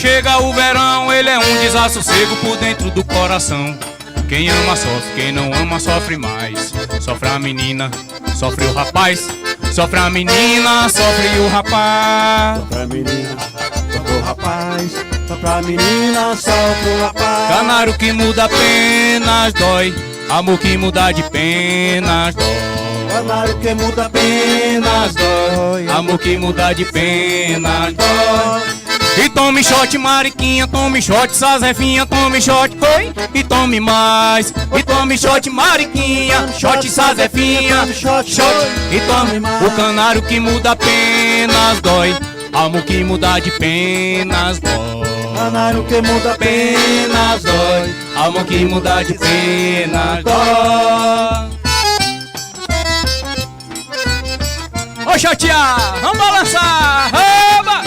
chega o verão, ele é um desassossego por dentro do coração. Quem ama sofre, quem não ama sofre mais. Sofre a menina, sofre o rapaz. Sofre a menina, sofre o rapaz. Sofre a menina, sofre o rapaz. Sofre a menina, sofre o rapaz. Canário que muda apenas dói. Amor que muda de penas dói. Canário que muda apenas dói. Amor que muda de penas dói. E tome shot, mariquinha, tome shot, sazefinha, tome shot, oi. E tome mais, e tome shot, mariquinha, shot, sazefinha, shot. E tome mais. O canário que muda apenas dói. Amor que muda de penas dói. Canário que muda Penas dói. Amor que muda de penas dói. Ô chatear, vamos balançar, oba!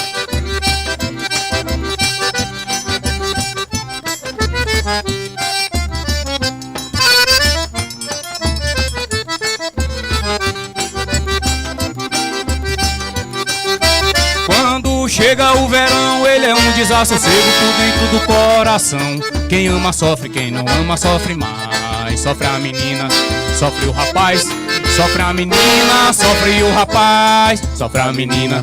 Quando chega o verão, ele é um desassossego por dentro do coração. Quem ama sofre, quem não ama sofre mais. Sofre a menina, sofre o rapaz. Sofre a menina, sofre o rapaz. Sofre a menina,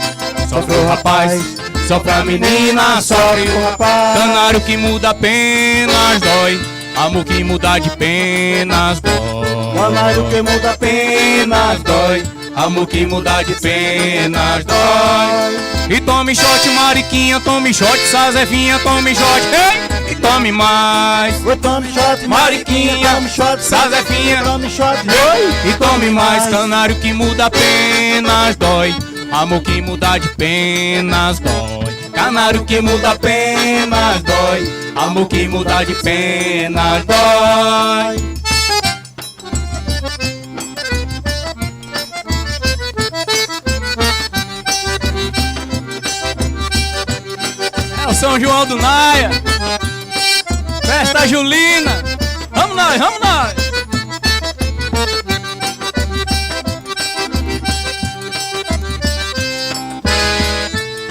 sofre o rapaz. Sofre a menina, sofre o rapaz. Canário que muda apenas dói. Amor que muda de penas dói. Canário que muda Penas dói. Amor que muda de penas dói. E tome shot, mariquinha, tome shot, sazevinha, tome shot, ei! E tome mais. tome shot, Mariquinha, tome shot, sazefinha, tome shot, oi. e tome mais. Canário que muda apenas dói. Amor que muda de penas dói. Canário que muda apenas dói. Amor que muda de penas dói. É o São João do Naia, festa julina. Vamos nós, vamos nós.